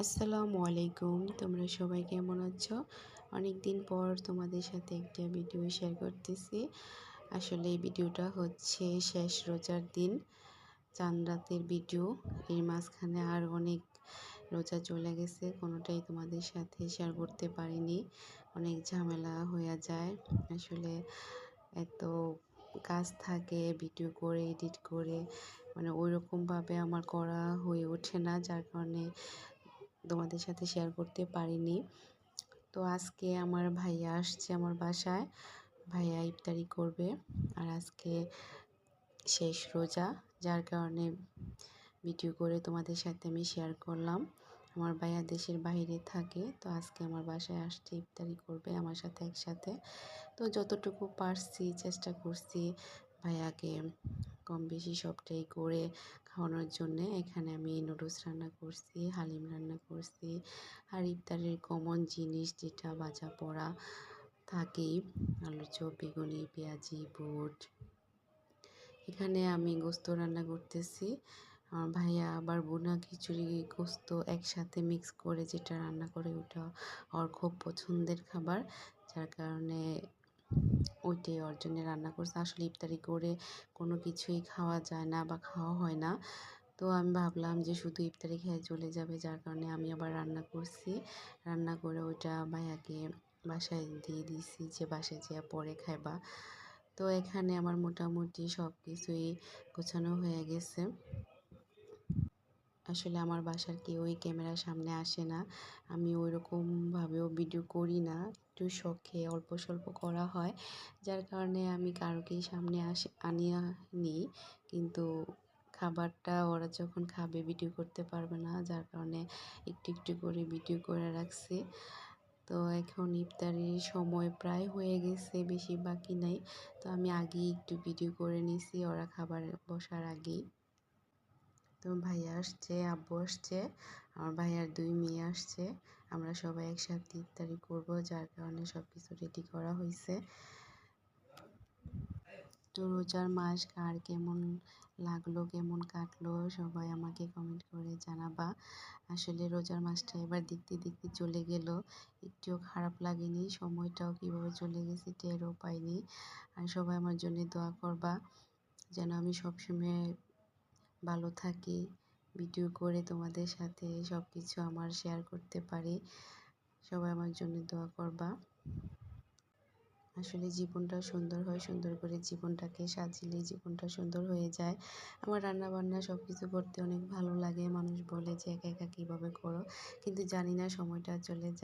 আসসালামু আলাইকুম। তোমরা সবাই কেমন আছো? অনেক দিন পর তোমাদের সাথে একটা ভিডিও শেয়ার করতেছি। আসলে এই ভিডিওটা হচ্ছে শেষ রোজার দিন, চাঁদ রাতের ভিডিও। এর মাঝখানে আর অনেক রোজা চলে গেছে, কোনোটাই তোমাদের সাথে শেয়ার করতে পারিনি। অনেক ঝামেলা হয়ে যায়। আসলে এত কাজ থাকে, ভিডিও করে এডিট করে মানে ওইরকমভাবে আমার করা হয়ে ওঠে না, যার কারণে তোমাদের সাথে শেয়ার করতে পারিনি। তো আজকে আমার ভাইয়া আসছে আমার বাসায়, ভাইয়া ইফতারি করবে। আর আজকে শেষ রোজা, যার কারণে ভিডিও করে তোমাদের সাথে আমি শেয়ার করলাম। আমার ভাইয়া দেশের বাইরে থাকে, তো আজকে আমার বাসায় আসছে, ইফতারি করবে আমার সাথে একসাথে। তো যতটুকু পারছি চেষ্টা করছি ভাইয়াকে কম বেশি সবটাই করে খাওয়ানোর জন্যে। এখানে আমি নুডলস রান্না করছি, হালিম রান্না করছি, আর ইফতারের কমন জিনিস যেটা ভাজা পোড়া থাকেই, আলুর চপ, বেগুনি, পেঁয়াজি, বুট। এখানে আমি গোস্ত রান্না করতেছি। আমার ভাইয়া আবার বোনা খিচুড়ি গোস্ত একসাথে মিক্স করে যেটা রান্না করে, ওটা ওর খুব পছন্দের খাবার, যার কারণে ওইটাই ওর জন্য রান্না করছে। আসলে ইফতারি করে কোনো কিছুই খাওয়া যায় না বা খাওয়া হয় না, তো আমি ভাবলাম যে শুধু ইফতারি খেয়ে চলে যাবে, যার কারণে আমি আবার রান্না করছি। রান্না করে ওইটা ভাইয়াকে বাসায় দিয়ে দিছি যে বাসায় যেয়ে পরে খাইবা। তো এখানে আমার মোটামুটি সব কিছুই গোছানো হয়ে গেছে। আসলে আমার বাসার কেউই ক্যামেরার সামনে আসে না, আমি ওইরকমভাবেও ভিডিও করি না, একটু শখে অল্প স্বল্প করা হয়, যার কারণে আমি কারোকেই সামনে আনিয়া নিই। কিন্তু খাবারটা ওরা যখন খাবে ভিডিও করতে পারবে না, যার কারণে একটু একটু করে ভিডিও করে রাখছি। তো এখন ইফতারির সময় প্রায় হয়ে গেছে, বেশি বাকি নাই। তো আমি আগেই একটু ভিডিও করে নিছি ওরা খাবার বসার আগেই। তো ভাইয়া আসছে, আব্বু আসছে, আমার ভাইয়ার 2 মেয়ে আসছে। আমরা সবাই একসাথে ইফতারি করব, যার কারণে সব কিছু রেডি করা হয়েছে। তো রোজার মাস কার কেমন লাগলো, কেমন কাটলো, সবাই আমাকে কমেন্ট করে জানাবা। আসলে রোজার মাসটা এবার দেখতে দেখতে চলে গেল, একটুও খারাপ লাগেনি, সময়টাও কীভাবে চলে গেছে টেরও পাইনি। আর সবাই আমার জন্য দোয়া করবা যেন আমি সবসময় ভালো থাকি, ভিডিও করে তোমাদের সাথে সব কিছু আমার শেয়ার করতে পারি। সবাই আমার জন্য দোয়া করবা। আসলে জীবনটা সুন্দর হয়, সুন্দর করে জীবনটাকে সাজিলে জীবনটা সুন্দর হয়ে যায়। আমার রান্না বান্না সব কিছু করতে অনেক ভালো লাগে। মানুষ বলে যে একা একা কীভাবে করো, কিন্তু জানি না সময়টা চলে যায়।